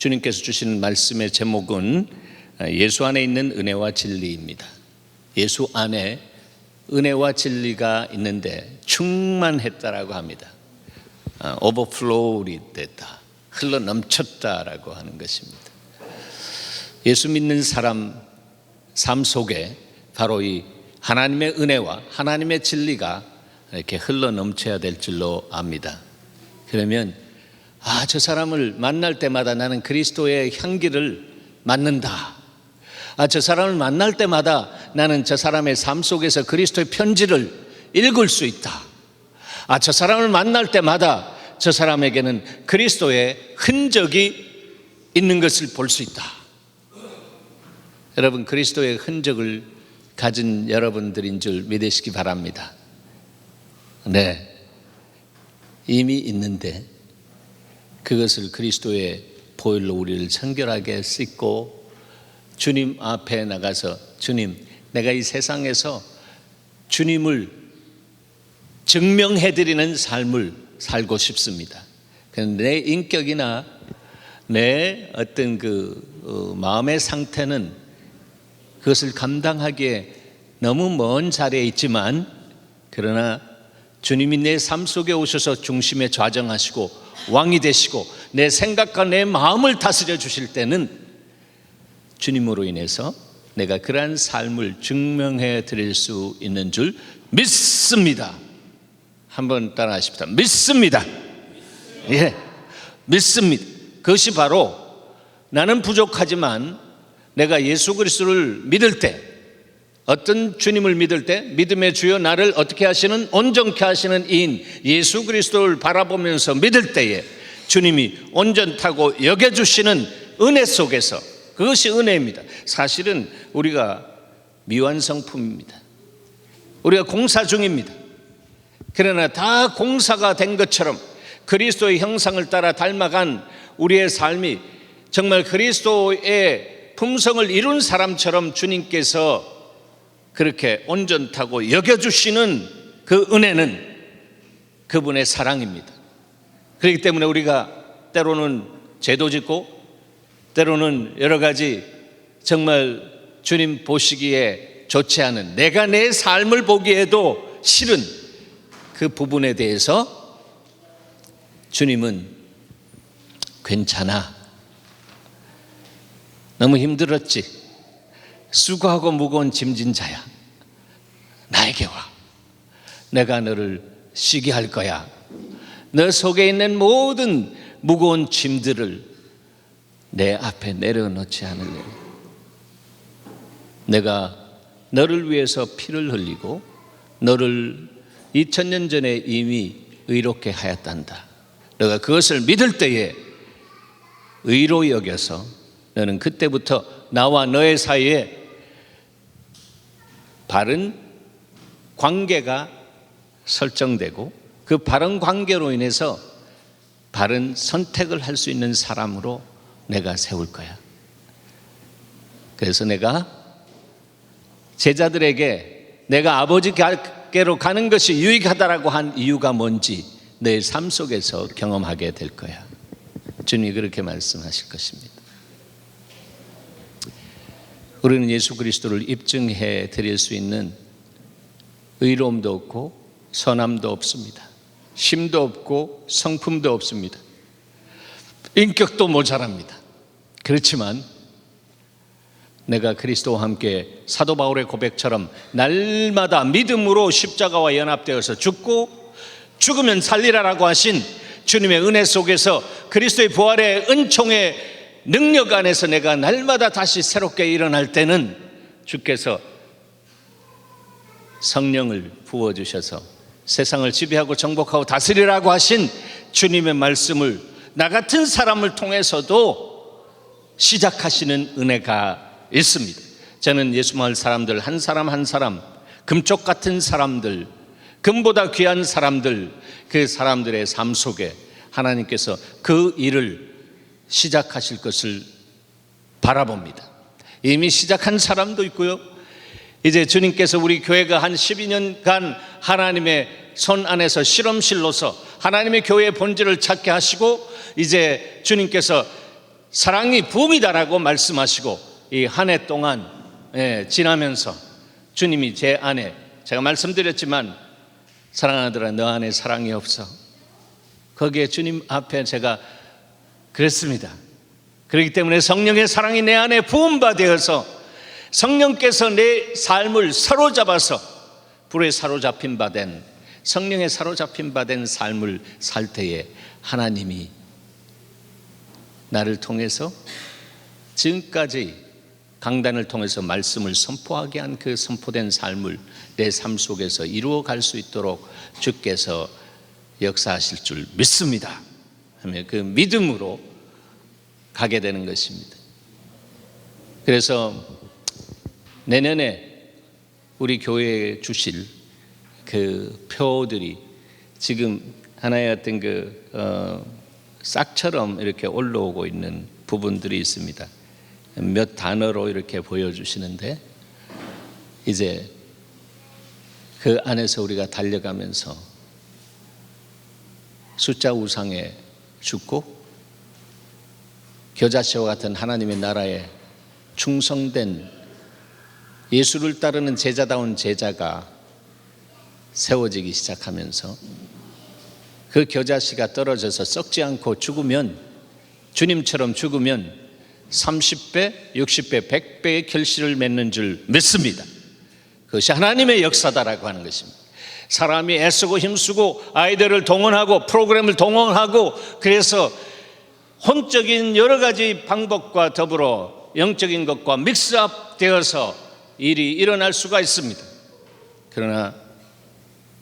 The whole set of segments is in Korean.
주님께서 주시는 말씀의 제목은 예수 안에 있는 은혜와 진리입니다. 예수 안에 은혜와 진리가 있는데 충만했다라고 합니다. 오버플로우리 됐다, 흘러 넘쳤다라고 하는 것입니다. 예수 믿는 사람 삶 속에 바로 이 하나님의 은혜와 하나님의 진리가 이렇게 흘러 넘쳐야 될 줄로 압니다. 그러면 저 사람을 만날 때마다 나는 그리스도의 향기를 맡는다. 저 사람을 만날 때마다 나는 저 사람의 삶 속에서 그리스도의 편지를 읽을 수 있다. 저 사람을 만날 때마다 저 사람에게는 그리스도의 흔적이 있는 것을 볼 수 있다. 여러분, 그리스도의 흔적을 가진 여러분들인 줄 믿으시기 바랍니다. 네, 이미 있는데 그것을 그리스도의 보혈로 우리를 청결하게 씻고 주님 앞에 나가서, 주님, 내가 이 세상에서 주님을 증명해드리는 삶을 살고 싶습니다. 내 인격이나 내 어떤 마음의 상태는 그것을 감당하기에 너무 먼 자리에 있지만, 그러나 주님이 내 삶 속에 오셔서 중심에 좌정하시고 왕이 되시고 내 생각과 내 마음을 다스려 주실 때는 주님으로 인해서 내가 그러한 삶을 증명해 드릴 수 있는 줄 믿습니다. 한번 따라 하십시다. 믿습니다. 예, 믿습니다. 그것이 바로 나는 부족하지만 내가 예수 그리스도를 믿을 때, 어떤 주님을 믿을 때, 믿음의 주여 나를 어떻게 하시는, 온전케 하시는 이인 예수 그리스도를 바라보면서 믿을 때에 주님이 온전하고 여겨주시는 은혜 속에서, 그것이 은혜입니다. 사실은 우리가 미완성품입니다. 우리가 공사 중입니다. 그러나 다 공사가 된 것처럼 그리스도의 형상을 따라 닮아간 우리의 삶이 정말 그리스도의 품성을 이룬 사람처럼 주님께서 그렇게 온전하고 여겨주시는 그 은혜는 그분의 사랑입니다. 그렇기 때문에 우리가 때로는 죄도 짓고 때로는 여러 가지 정말 주님 보시기에 좋지 않은, 내가 내 삶을 보기에도 싫은 그 부분에 대해서 주님은 괜찮아, 너무 힘들었지, 수고하고 무거운 짐진 자야, 나에게 와, 내가 너를 쉬게 할 거야. 너 속에 있는 모든 무거운 짐들을 내 앞에 내려놓지 않으려. 내가 너를 위해서 피를 흘리고 너를 2000년 전에 이미 의롭게 하였단다. 너가 그것을 믿을 때에 의로 여겨서 너는 그때부터 나와 너의 사이에 바른 관계가 설정되고 그 바른 관계로 인해서 바른 선택을 할 수 있는 사람으로 내가 세울 거야. 그래서 내가 제자들에게 내가 아버지께로 가는 것이 유익하다라고 한 이유가 뭔지 내 삶 속에서 경험하게 될 거야. 주님이 그렇게 말씀하실 것입니다. 우리는 예수 그리스도를 입증해 드릴 수 있는 의로움도 없고 선함도 없습니다. 힘도 없고 성품도 없습니다. 인격도 모자랍니다. 그렇지만 내가 그리스도와 함께 사도 바울의 고백처럼 날마다 믿음으로 십자가와 연합되어서 죽고 죽으면 살리라라고 하신 주님의 은혜 속에서 그리스도의 부활의 은총의 능력 안에서 내가 날마다 다시 새롭게 일어날 때는 주께서 성령을 부어주셔서 세상을 지배하고 정복하고 다스리라고 하신 주님의 말씀을 나 같은 사람을 통해서도 시작하시는 은혜가 있습니다. 저는 예수 마을 사람들 한 사람 한 사람, 금쪽 같은 사람들, 금보다 귀한 사람들, 그 사람들의 삶 속에 하나님께서 그 일을 시작하실 것을 바라봅니다. 이미 시작한 사람도 있고요, 이제 주님께서 우리 교회가 한 12년간 하나님의 손 안에서 실험실로서 하나님의 교회의 본질을 찾게 하시고 이제 주님께서 사랑이 부음이다라고 말씀하시고 이 한 해 동안 지나면서 주님이 제 안에, 제가 말씀드렸지만 사랑하더라 너 안에 사랑이 없어. 거기에 주님 앞에 제가 그랬습니다. 그렇기 때문에 성령의 사랑이 내 안에 부음받아서 성령께서 내 삶을 사로잡아서 불에 사로잡힌 바 된, 성령에 사로잡힌 바 된 삶을 살 때에 하나님이 나를 통해서 지금까지 강단을 통해서 말씀을 선포하게 한 그 선포된 삶을 내 삶 속에서 이루어 갈 수 있도록 주께서 역사하실 줄 믿습니다 하며 그 믿음으로 가게 되는 것입니다. 그래서 내년에 우리 교회에 주실 그 표들이 지금 하나의 어떤 싹처럼 이렇게 올라오고 있는 부분들이 있습니다. 몇 단어로 이렇게 보여주시는데 이제 그 안에서 우리가 달려가면서 숫자 우상에 죽고 겨자씨와 같은 하나님의 나라에 충성된 예수를 따르는 제자다운 제자가 세워지기 시작하면서 그 겨자씨가 떨어져서 썩지 않고 죽으면, 주님처럼 죽으면 30배, 60배, 100배의 결실을 맺는 줄 믿습니다. 그것이 하나님의 역사다라고 하는 것입니다. 사람이 애쓰고 힘쓰고 아이들을 동원하고 프로그램을 동원하고 그래서 혼적인 여러 가지 방법과 더불어 영적인 것과 믹스업 되어서 일이 일어날 수가 있습니다. 그러나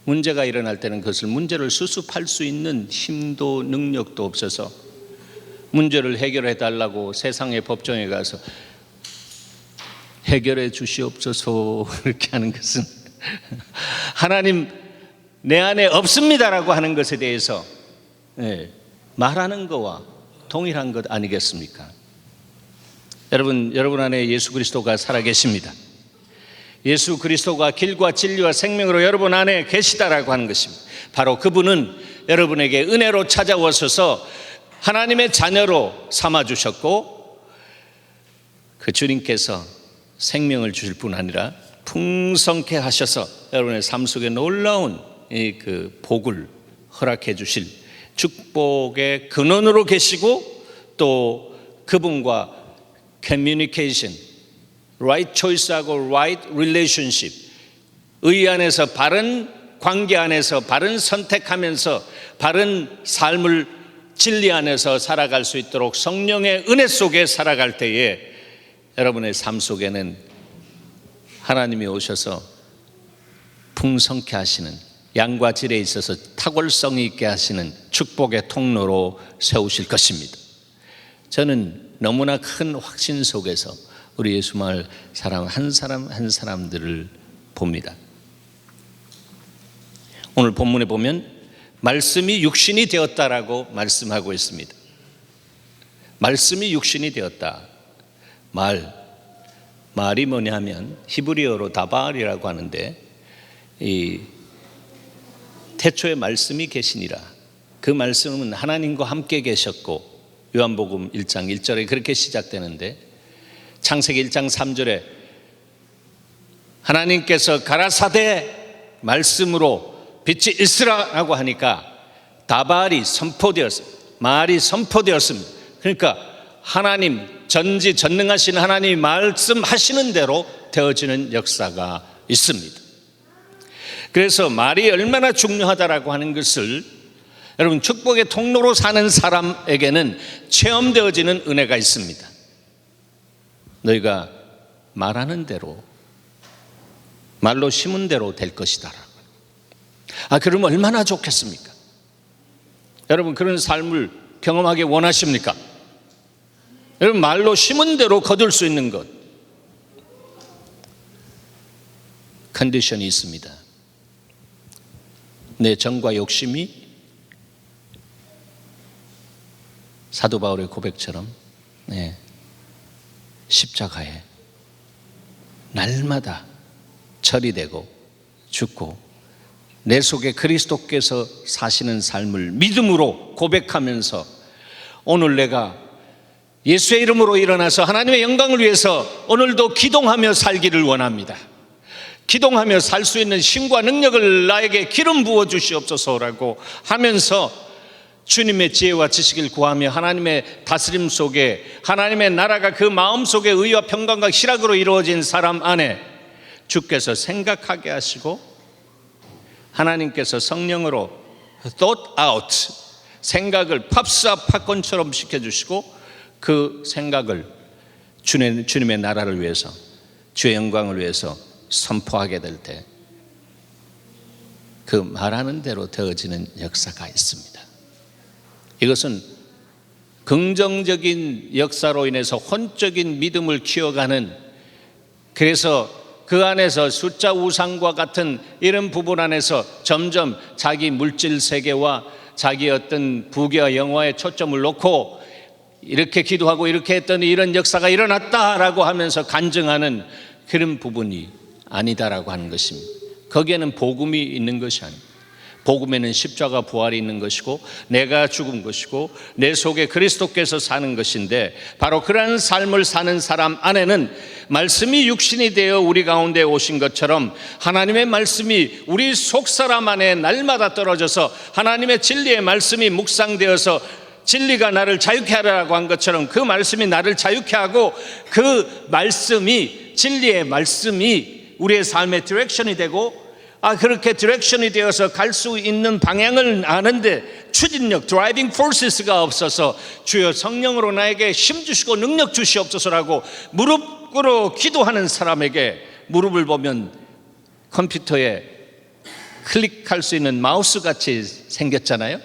문제가 일어날 때는 그것을 문제를 수습할 수 있는 힘도 능력도 없어서 문제를 해결해 달라고 세상의 법정에 가서 해결해 주시옵소서 이렇게 하는 것은 하나님 내 안에 없습니다라고 하는 것에 대해서 말하는 거와 동일한 것 아니겠습니까? 여러분 안에 예수 그리스도가 살아계십니다. 예수 그리스도가 길과 진리와 생명으로 여러분 안에 계시다라고 하는 것입니다. 바로 그분은 여러분에게 은혜로 찾아오셔서 하나님의 자녀로 삼아주셨고 그 주님께서 생명을 주실 뿐 아니라 풍성케 하셔서 여러분의 삶 속에 놀라운 그 복을 허락해 주실 축복의 근원으로 계시고 또 그분과 커뮤니케이션, right choice하고 right relationship, 의 안에서 바른 관계 안에서 바른 선택하면서 바른 삶을 진리 안에서 살아갈 수 있도록 성령의 은혜 속에 살아갈 때에 여러분의 삶 속에는 하나님이 오셔서 풍성케 하시는, 양과 질에 있어서 탁월성이 있게 하시는 축복의 통로로 세우실 것입니다. 저는 너무나 큰 확신 속에서 우리 예수마을 사람 한 사람 한 사람들을 봅니다. 오늘 본문에 보면 말씀이 육신이 되었다라고 말씀하고 있습니다. 말씀이 육신이 되었다. 말이 뭐냐면 히브리어로 다발이라고 하는데 이 태초에 말씀이 계시니라. 그 말씀은 하나님과 함께 계셨고 요한복음 1장 1절에 그렇게 시작되는데 창세기 1장 3절에 하나님께서 가라사대 말씀으로 빛이 있으라라고 하니까 다발이 선포되었습니다. 말이 선포되었습니다. 그러니까 하나님 전지전능하신 하나님이 말씀하시는 대로 되어지는 역사가 있습니다. 그래서 말이 얼마나 중요하다라고 하는 것을 여러분 축복의 통로로 사는 사람에게는 체험되어지는 은혜가 있습니다. 너희가 말하는 대로 말로 심은 대로 될 것이다. 그러면 얼마나 좋겠습니까? 여러분 그런 삶을 경험하기 원하십니까? 여러분 말로 심은 대로 거둘 수 있는 것 컨디션이 있습니다. 내 정과 욕심이 사도 바울의 고백처럼 십자가에 날마다 처리되고 죽고 내 속에 그리스도께서 사시는 삶을 믿음으로 고백하면서 오늘 내가 예수의 이름으로 일어나서 하나님의 영광을 위해서 오늘도 기동하며 살기를 원합니다. 기동하며 살 수 있는 힘과 능력을 나에게 기름 부어 주시옵소서라고 하면서 주님의 지혜와 지식을 구하며 하나님의 다스림 속에 하나님의 나라가 그 마음속에 의와 평강과 희락으로 이루어진 사람 안에 주께서 생각하게 하시고 하나님께서 성령으로 thought out, 생각을 팝사 팝콘처럼 시켜주시고 그 생각을 주님의 나라를 위해서, 주의 영광을 위해서 선포하게 될 때 그 말하는 대로 되어지는 역사가 있습니다. 이것은 긍정적인 역사로 인해서 혼적인 믿음을 키워가는, 그래서 그 안에서 숫자 우상과 같은 이런 부분 안에서 점점 자기 물질 세계와 자기 어떤 부귀와 영화에 초점을 놓고 이렇게 기도하고 이렇게 했더니 이런 역사가 일어났다라고 하면서 간증하는 그런 부분이 아니다라고 하는 것입니다. 거기에는 복음이 있는 것이 아닙니다. 복음에는 십자가 부활이 있는 것이고 내가 죽은 것이고 내 속에 그리스도께서 사는 것인데, 바로 그러한 삶을 사는 사람 안에는 말씀이 육신이 되어 우리 가운데 오신 것처럼 하나님의 말씀이 우리 속사람 안에 날마다 떨어져서 하나님의 진리의 말씀이 묵상되어서 진리가 나를 자유케 하라고 한 것처럼 그 말씀이 나를 자유케 하고 그 말씀이, 진리의 말씀이 우리의 삶의 디렉션이 되고, 그렇게 디렉션이 되어서 갈 수 있는 방향을 아는데 추진력, 드라이빙 포스가 없어서 주여 성령으로 나에게 힘 주시고 능력 주시옵소서라고 무릎 꿇어 기도하는 사람에게 무릎을 보면 컴퓨터에 클릭할 수 있는 마우스 같이 생겼잖아요.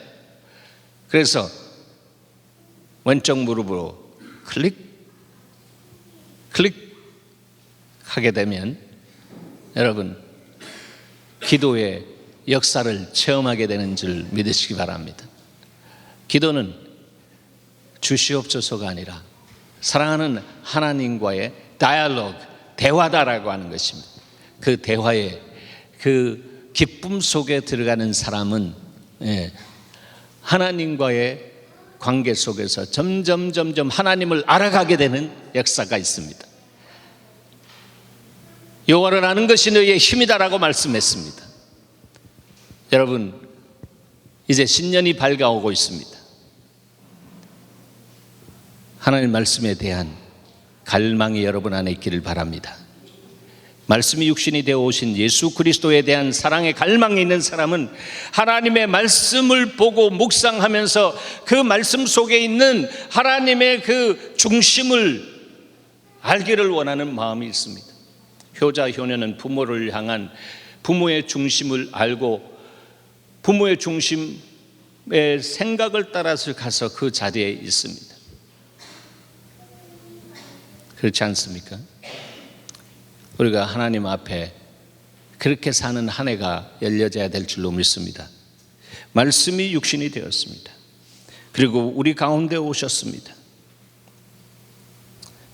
그래서 왼쪽 무릎으로 클릭 하게 되면 여러분 기도의 역사를 체험하게 되는 줄 믿으시기 바랍니다. 기도는 주시옵소서가 아니라 사랑하는 하나님과의 다이얼로그, 대화다라고 하는 것입니다. 그 대화의 그 기쁨 속에 들어가는 사람은 하나님과의 관계 속에서 점점 하나님을 알아가게 되는 역사가 있습니다. 여호와를 아는 것이 너희의 힘이다라고 말씀했습니다. 여러분, 이제 신년이 밝아오고 있습니다. 하나님 말씀에 대한 갈망이 여러분 안에 있기를 바랍니다. 말씀이 육신이 되어 오신 예수 그리스도에 대한 사랑의 갈망이 있는 사람은 하나님의 말씀을 보고 묵상하면서 그 말씀 속에 있는 하나님의 그 중심을 알기를 원하는 마음이 있습니다. 효자, 효녀는 부모를 향한 부모의 중심을 알고 부모의 중심의 생각을 따라서 가서 그 자리에 있습니다. 그렇지 않습니까? 우리가 하나님 앞에 그렇게 사는 한 해가 열려져야 될 줄로 믿습니다. 말씀이 육신이 되었습니다. 그리고 우리 가운데 오셨습니다.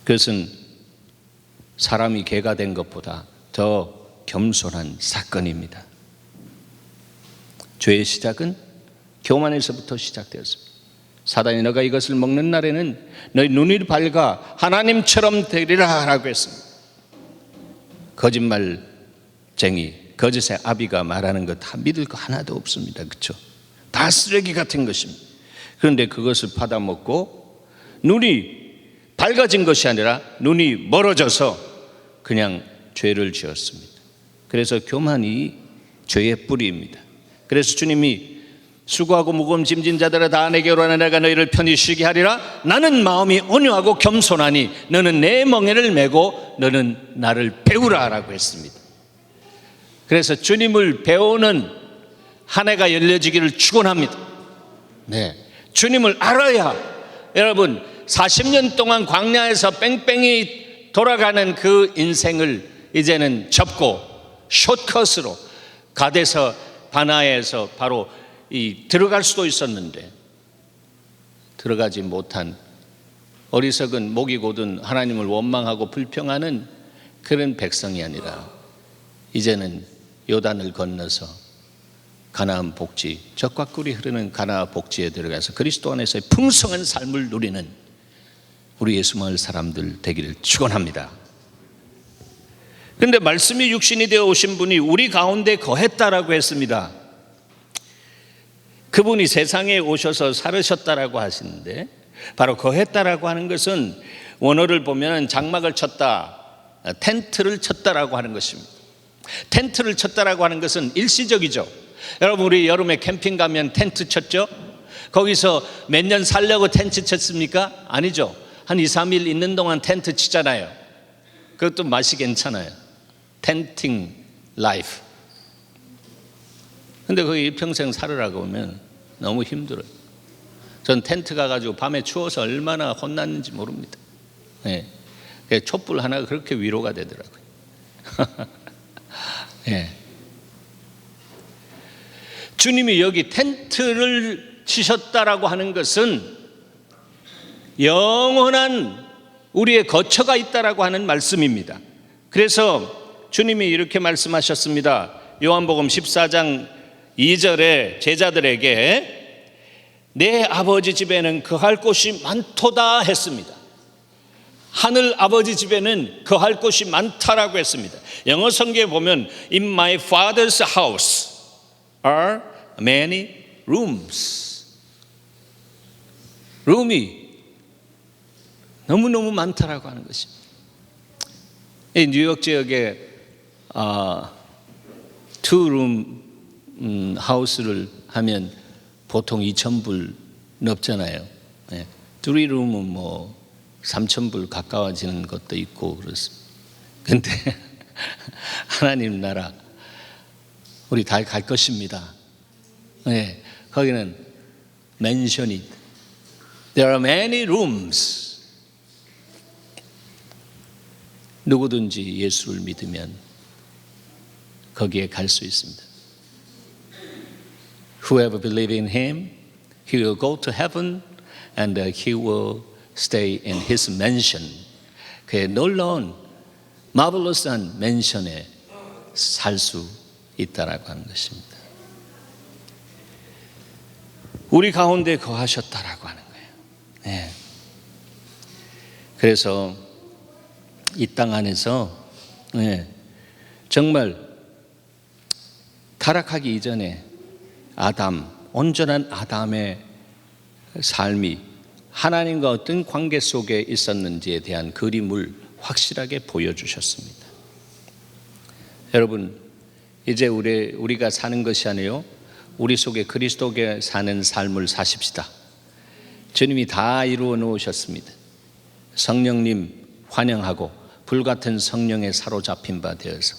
그것은 사람이 개가 된 것보다 더 겸손한 사건입니다. 죄의 시작은 교만에서부터 시작되었습니다. 사단이 너가 이것을 먹는 날에는 너희 눈이 밝아 하나님처럼 되리라 라고 했습니다. 거짓말쟁이, 거짓의 아비가 말하는 거 다 믿을 거 하나도 없습니다. 그렇죠? 다 쓰레기 같은 것입니다. 그런데 그것을 받아먹고 눈이 밝아진 것이 아니라 눈이 멀어져서 그냥 죄를 지었습니다. 그래서 교만이 죄의 뿌리입니다. 그래서 주님이 수고하고 무거운 짐진 자들아 다 내게로 오라 내가 너희를 편히 쉬게 하리라. 나는 마음이 온유하고 겸손하니 너는 내 멍에를 메고 너는 나를 배우라 라고 했습니다. 그래서 주님을 배우는 한 해가 열려지기를 축원합니다. 주님을 알아야 여러분 40년 동안 광야에서 뺑뺑이 돌아가는 그 인생을 이제는 접고 숏컷으로 가데스 바네아에서 바로 들어갈 수도 있었는데 들어가지 못한 어리석은 목이 곧은 하나님을 원망하고 불평하는 그런 백성이 아니라 이제는 요단을 건너서 가나안 복지, 젖과 꿀이 흐르는 가나안 복지에 들어가서 그리스도 안에서의 풍성한 삶을 누리는 우리 예수 마을 사람들 되기를 축원합니다. 그런데 말씀이 육신이 되어 오신 분이 우리 가운데 거했다라고 했습니다. 그분이 세상에 오셔서 살으셨다라고 하시는데, 바로 거했다라고 하는 것은 원어를 보면 장막을 쳤다, 텐트를 쳤다라고 하는 것입니다. 텐트를 쳤다라고 하는 것은 일시적이죠. 여러분, 우리 여름에 캠핑 가면 텐트 쳤죠? 거기서 몇 년 살려고 텐트 쳤습니까? 아니죠. 한 2, 3일 있는 동안 텐트 치잖아요. 그것도 맛이 괜찮아요. 텐팅 라이프. 근데 거기 일평생 살으라고 하면 너무 힘들어요. 전 텐트 가가지고 밤에 추워서 얼마나 혼났는지 모릅니다. 예. 촛불 하나가 그렇게 위로가 되더라고요. 예. 주님이 여기 텐트를 치셨다라고 하는 것은 영원한 우리의 거처가 있다라고 하는 말씀입니다. 그래서 주님이 이렇게 말씀하셨습니다. 요한복음 14장 2절에 제자들에게 내 아버지 집에는 거할 곳이 많도다 했습니다. 하늘 아버지 집에는 거할 곳이 많다라고 했습니다. 영어 성경에 보면 In my father's house are many rooms. 룸이 너무너무 많다라고 하는 것입니다. 이 뉴욕 지역에 투룸 하우스를 하면 보통 2,000불 넘잖아요. 네. 3룸은 뭐 3,000불 가까워지는 것도 있고 그렇습니다. 근데 하나님 나라 우리 다 갈 것입니다. 네. 거기는 맨션이 There are many rooms. 누구든지 예수를 믿으면 거기에 갈 수 있습니다. Whoever believes in Him, he will go to heaven and he will stay in His mansion. 그의 놀라운 마블러스한 맨션에 살 수 있다라고 하는 것입니다. 우리 가운데 거하셨다라고 하는 거예요. 네. 그래서 이 땅 안에서 정말 타락하기 이전에 온전한 아담의 삶이 하나님과 어떤 관계 속에 있었는지에 대한 그림을 확실하게 보여주셨습니다. 여러분, 이제 우리가 사는 것이 아니요 우리 속에 그리스도께 사는 삶을 사십시다. 주님이 다 이루어 놓으셨습니다. 성령님 환영하고 불같은 성령에 사로잡힌 바 되어서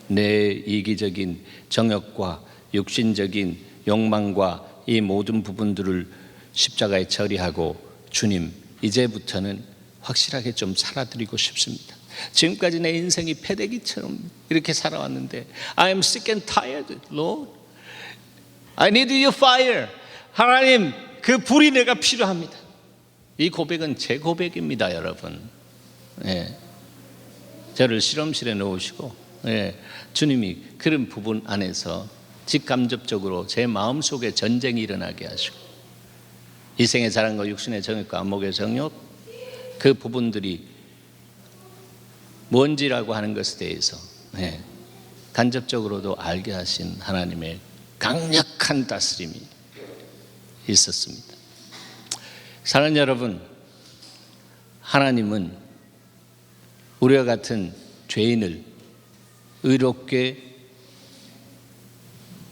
내 이기적인 정욕과 육신적인 욕망과 이 모든 부분들을 십자가에 처리하고 주님 이제부터는 확실하게 좀 살아드리고 싶습니다. 지금까지 내 인생이 패대기처럼 이렇게 살아왔는데 I am sick and tired, Lord. I need your fire. 하나님 그 불이 내가 필요합니다. 이 고백은 제 고백입니다, 여러분. 저를 실험실에 넣으시고 주님이 그런 부분 안에서 직간접적으로 제 마음속에 전쟁이 일어나게 하시고 이생의 자랑과 육신의 정욕과 안목의 정욕 그 부분들이 뭔지라고 하는 것에 대해서 간접적으로도 알게 하신 하나님의 강력한 다스림이 있었습니다. 사랑하는 여러분, 하나님은 우리와 같은 죄인을 의롭게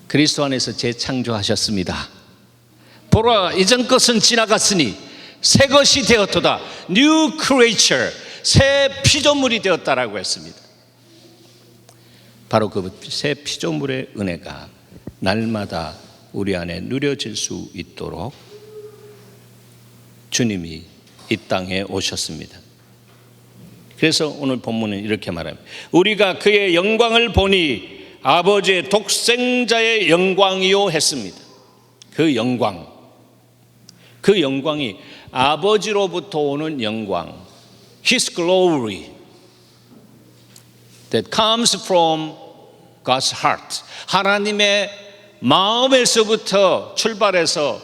그리스도 안에서 재창조하셨습니다. 보라, 이전 것은 지나갔으니 새 것이 되었도다. New creature, 새 피조물이 되었다라고 했습니다. 바로 그 새 피조물의 은혜가 날마다 우리 안에 누려질 수 있도록 주님이 이 땅에 오셨습니다. 그래서 오늘 본문은 이렇게 말합니다. 우리가 그의 영광을 보니 아버지의 독생자의 영광이요 했습니다. 그 영광이 아버지로부터 오는 영광, His glory that comes from God's heart. 하나님의 마음에서부터 출발해서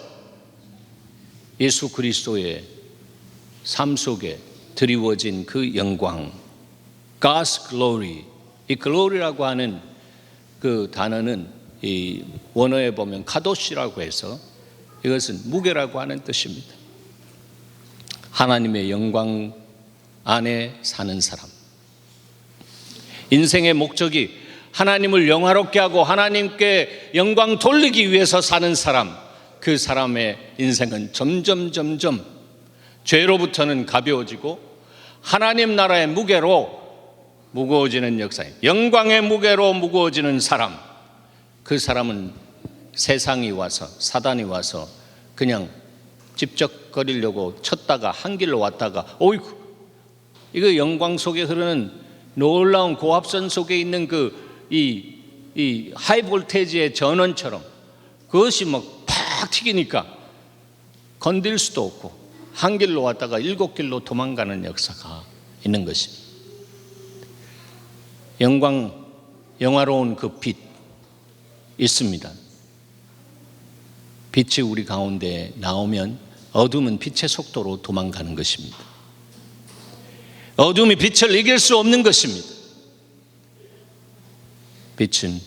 예수 그리스도의 삶 속에 드리워진 그 영광, God's glory. 이 glory라고 하는 그 단어는 이 원어에 보면 카도시라고 해서 이것은 무게라고 하는 뜻입니다. 하나님의 영광 안에 사는 사람. 인생의 목적이 하나님을 영화롭게 하고 하나님께 영광 돌리기 위해서 사는 사람, 그 사람의 인생은 점점 죄로부터는 가벼워지고 하나님 나라의 무게로 무거워지는 역사예요. 영광의 무게로 무거워지는 사람, 그 사람은 세상이 와서, 사단이 와서 그냥 집적거리려고 쳤다가 한 길로 왔다가 어이구, 이거 영광 속에 흐르는 놀라운 고압선 속에 있는 이 하이볼테이지의 전원처럼 그것이 막 팍 튀기니까 건들 수도 없고 한 길로 왔다가 7길로 도망가는 역사가 있는 것입니다. 영화로운 그 빛 있습니다. 빛이 우리 가운데 나오면 어둠은 빛의 속도로 도망가는 것입니다. 어둠이 빛을 이길 수 없는 것입니다. 빛은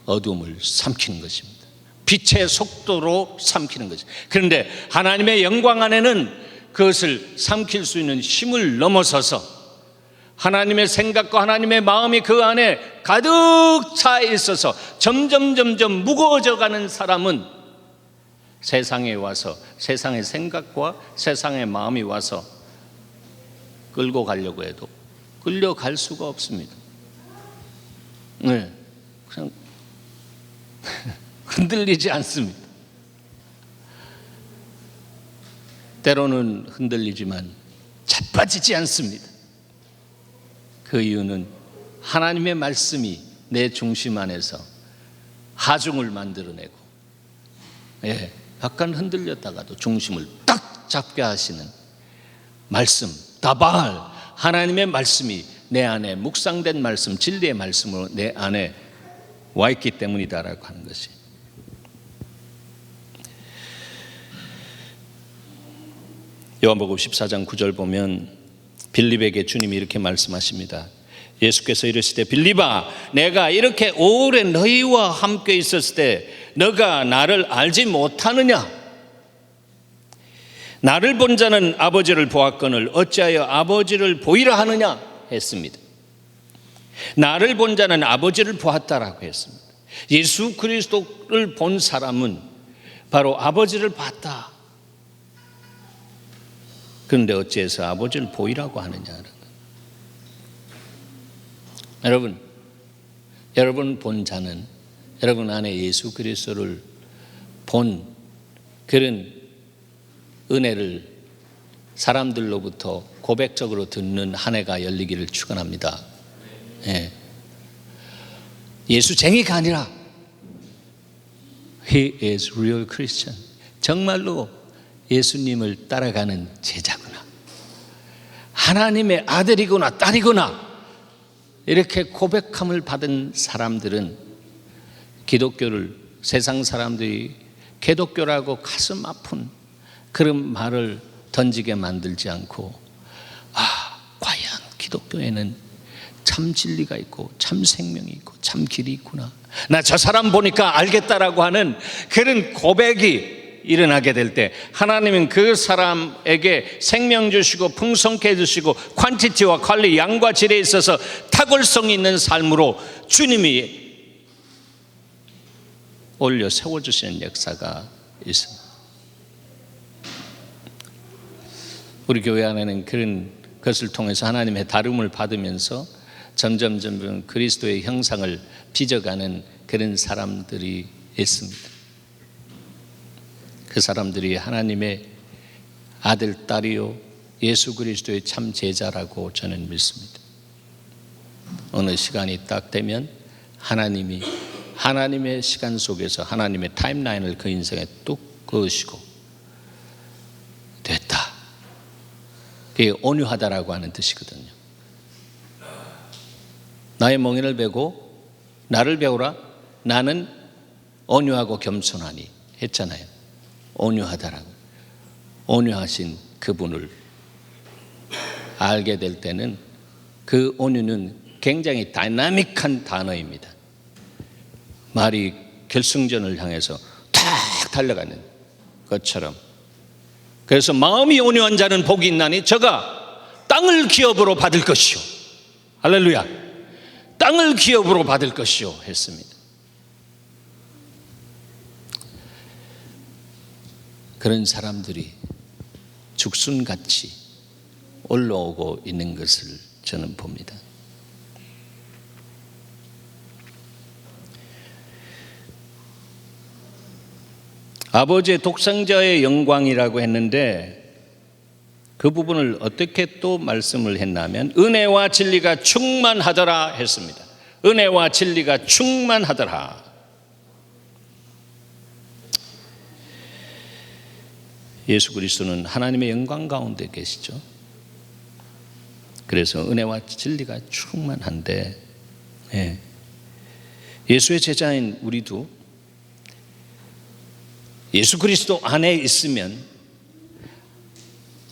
어둠을 삼키는 것입니다. 빛의 속도로 삼키는 것입니다. 그런데 하나님의 영광 안에는 그것을 삼킬 수 있는 힘을 넘어서서 하나님의 생각과 하나님의 마음이 그 안에 가득 차 있어서 점점 무거워져 가는 사람은 세상에 와서 세상의 생각과 세상의 마음이 와서 끌고 가려고 해도 끌려갈 수가 없습니다. 네, 그냥 흔들리지 않습니다. 때로는 흔들리지만 자빠지지 않습니다. 그 이유는 하나님의 말씀이 내 중심 안에서 하중을 만들어내고, 약간 흔들렸다가도 중심을 딱 잡게 하시는 말씀, 다발, 하나님의 말씀이 내 안에 묵상된 말씀, 진리의 말씀으로 내 안에 와 있기 때문이다라고 하는 것이. 요한복음 14장 9절 보면 빌립에게 주님이 이렇게 말씀하십니다. 예수께서 이르시되 빌립아, 내가 이렇게 오래 너희와 함께 있었을 때 너가 나를 알지 못하느냐? 나를 본 자는 아버지를 보았거늘 어찌하여 아버지를 보이라 하느냐 했습니다. 나를 본 자는 아버지를 보았다라고 했습니다. 예수 그리스도를 본 사람은 바로 아버지를 봤다. 그런데 어찌해서 아버지를 보이라고 하느냐? 여러분 본 자는 여러분 안에 예수 그리스도를 본 그런 은혜를 사람들로부터 고백적으로 듣는 한 해가 열리기를 축원합니다. 예수쟁이가 아니라 He is real Christian. 정말로 예수님을 따라가는 제자구나, 하나님의 아들이구나 딸이구나, 이렇게 고백함을 받은 사람들은 기독교를 세상 사람들이 개독교라고 가슴 아픈 그런 말을 던지게 만들지 않고, 과연 기독교에는 참 진리가 있고 참 생명이 있고 참 길이 있구나, 나 저 사람 보니까 알겠다라고 하는 그런 고백이 일어나게 될 때 하나님은 그 사람에게 생명 주시고 풍성케 해주시고 퀀티티와 퀄리, 양과 질에 있어서 탁월성이 있는 삶으로 주님이 올려 세워주시는 역사가 있습니다. 우리 교회 안에는 그런 것을 통해서 하나님의 다름을 받으면서 점점 그리스도의 형상을 빚어가는 그런 사람들이 있습니다. 그 사람들이 하나님의 아들, 딸이요 예수 그리스도의 참 제자라고 저는 믿습니다. 어느 시간이 딱 되면 하나님이 하나님의 시간 속에서 하나님의 타임라인을 그 인생에 뚝 그으시고 됐다. 그게 온유하다라고 하는 뜻이거든요. 나의 멍에를 베고 나를 배우라, 나는 온유하고 겸손하니 했잖아요. 온유하다라고. 온유하신 그분을 알게 될 때는 그 온유는 굉장히 다이나믹한 단어입니다. 말이 결승전을 향해서 탁 달려가는 것처럼. 그래서 마음이 온유한 자는 복이 있나니 저가 땅을 기업으로 받을 것이요. 할렐루야. 땅을 기업으로 받을 것이요 했습니다. 그런 사람들이 죽순같이 올라오고 있는 것을 저는 봅니다. 아버지의 독생자의 영광이라고 했는데 그 부분을 어떻게 또 말씀을 했냐면 은혜와 진리가 충만하더라 했습니다. 은혜와 진리가 충만하더라. 예수 그리스도는 하나님의 영광 가운데 계시죠. 그래서 은혜와 진리가 충만한데 예수의 제자인 우리도 예수 그리스도 안에 있으면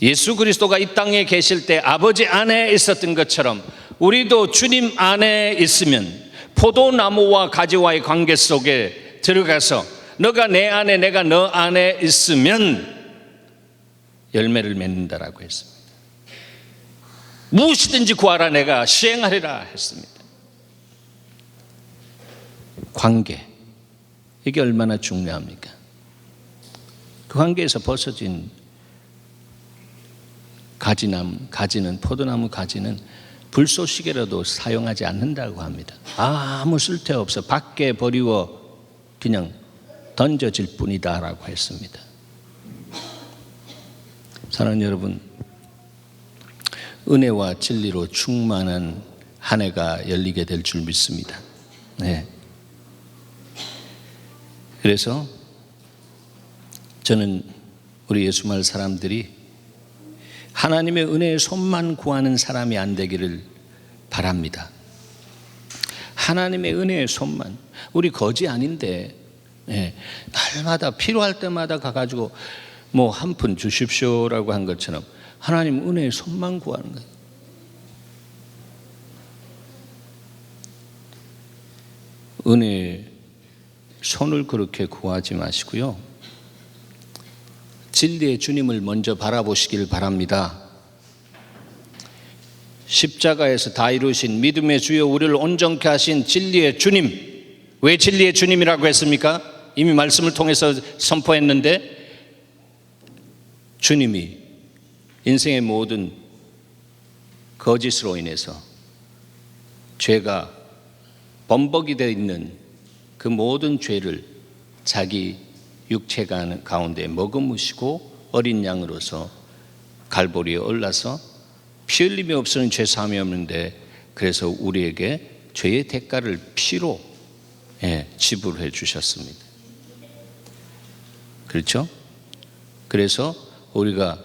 예수 그리스도가 이 땅에 계실 때 아버지 안에 있었던 것처럼 우리도 주님 안에 있으면 포도나무와 가지와의 관계 속에 들어가서 너가 내 안에 내가 너 안에 있으면 열매를 맺는다라고 했습니다. 무엇이든지 구하라 내가 시행하리라 했습니다. 관계, 이게 얼마나 중요합니까? 그 관계에서 벗어진 가지는 포도나무 가지는 불쏘시개라도 사용하지 않는다고 합니다. 아무 쓸데없어 밖에 버리워 그냥 던져질 뿐이다라고 했습니다. 사랑하는 여러분, 은혜와 진리로 충만한 한 해가 열리게 될 줄 믿습니다. 그래서 저는 우리 예수말 사람들이 하나님의 은혜의 손만 구하는 사람이 안 되기를 바랍니다. 하나님의 은혜의 손만. 우리 거지 아닌데 날마다 필요할 때마다 가가지고 뭐 한 푼 주십시오라고 한 것처럼 하나님 은혜의 손만 구하는 거예요. 은혜의 손을 그렇게 구하지 마시고요, 진리의 주님을 먼저 바라보시길 바랍니다. 십자가에서 다 이루신 믿음의 주여 우리를 온전케 하신 진리의 주님. 왜 진리의 주님이라고 했습니까? 이미 말씀을 통해서 선포했는데 주님이 인생의 모든 거짓으로 인해서 죄가 범벅이 되어 있는 그 모든 죄를 자기 육체 가운데 머금으시고 어린 양으로서 갈보리에 올라서 피 흘림이 없으면 죄 사함이 없는데 그래서 우리에게 죄의 대가를 피로 지불해 주셨습니다. 그렇죠? 그래서 우리가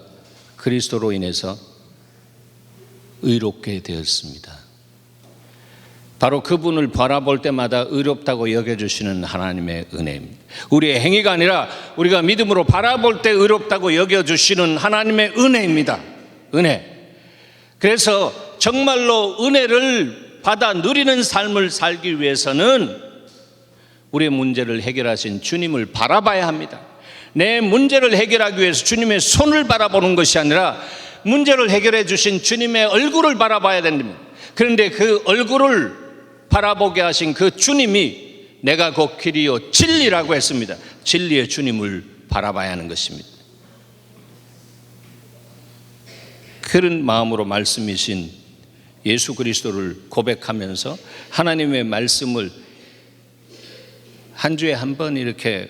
그리스도로 인해서 의롭게 되었습니다. 바로 그분을 바라볼 때마다 의롭다고 여겨주시는 하나님의 은혜입니다. 우리의 행위가 아니라 우리가 믿음으로 바라볼 때 의롭다고 여겨주시는 하나님의 은혜입니다. 은혜. 그래서 정말로 은혜를 받아 누리는 삶을 살기 위해서는 우리의 문제를 해결하신 주님을 바라봐야 합니다. 내 문제를 해결하기 위해서 주님의 손을 바라보는 것이 아니라 문제를 해결해 주신 주님의 얼굴을 바라봐야 됩니다. 그런데 그 얼굴을 바라보게 하신 그 주님이 내가 곧 길이요 진리라고 했습니다. 진리의 주님을 바라봐야 하는 것입니다. 그런 마음으로 말씀이신 예수 그리스도를 고백하면서 하나님의 말씀을 한 주에 한 번 이렇게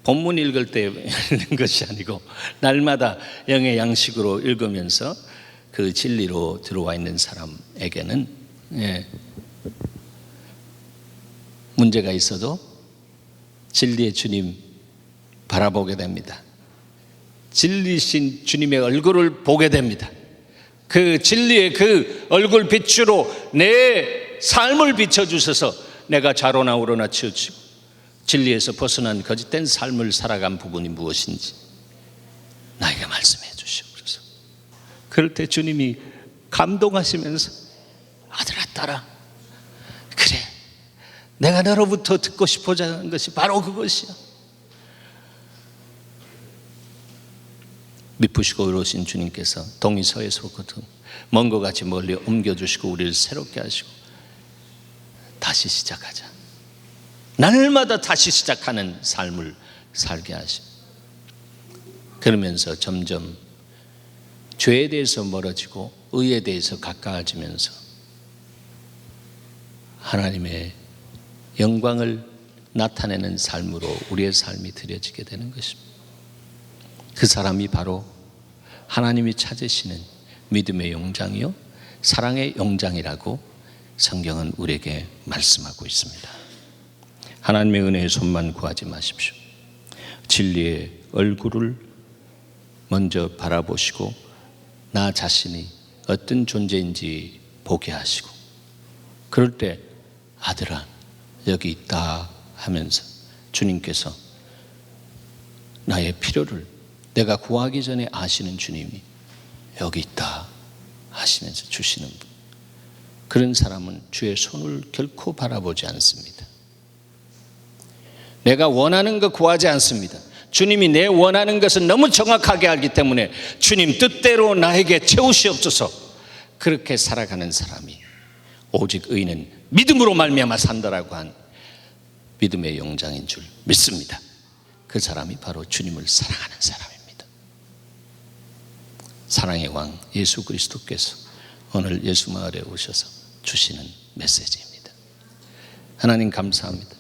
본문 읽을 때 읽는 것이 아니고 날마다 영의 양식으로 읽으면서 그 진리로 들어와 있는 사람에게는 문제가 있어도 진리의 주님 바라보게 됩니다. 진리신 주님의 얼굴을 보게 됩니다. 그 진리의 그 얼굴 빛으로 내 삶을 비춰주셔서 내가 좌로나 우로나 치우치고 진리에서 벗어난 거짓된 삶을 살아간 부분이 무엇인지 나에게 말씀해 주시옵소서. 그럴 때 주님이 감동하시면서 아들아 딸아, 그래 내가 너로부터 듣고 싶어져 하는 것이 바로 그것이야. 미쁘시고 의로우신 주님께서 동이서에서부터 먼 것 같이 멀리 옮겨주시고 우리를 새롭게 하시고 다시 시작하자, 날마다 다시 시작하는 삶을 살게 하시고, 그러면서 점점 죄에 대해서 멀어지고 의에 대해서 가까워지면서 하나님의 영광을 나타내는 삶으로 우리의 삶이 드려지게 되는 것입니다. 그 사람이 바로 하나님이 찾으시는 믿음의 용장이요 사랑의 용장이라고 성경은 우리에게 말씀하고 있습니다. 하나님의 은혜의 손만 구하지 마십시오. 진리의 얼굴을 먼저 바라보시고 나 자신이 어떤 존재인지 보게 하시고, 그럴 때 아들아 여기 있다 하면서 주님께서 나의 필요를 내가 구하기 전에 아시는 주님이 여기 있다 하시면서 주시는 분, 그런 사람은 주의 손을 결코 바라보지 않습니다. 내가 원하는 것 구하지 않습니다. 주님이 내 원하는 것을 너무 정확하게 알기 때문에 주님 뜻대로 나에게 채우시옵소서, 그렇게 살아가는 사람이 오직 의인은 믿음으로 말미암아 산다라고 한 믿음의 영장인 줄 믿습니다. 그 사람이 바로 주님을 사랑하는 사람입니다. 사랑의 왕 예수 그리스도께서 오늘 예수 마을에 오셔서 주시는 메시지입니다. 하나님 감사합니다.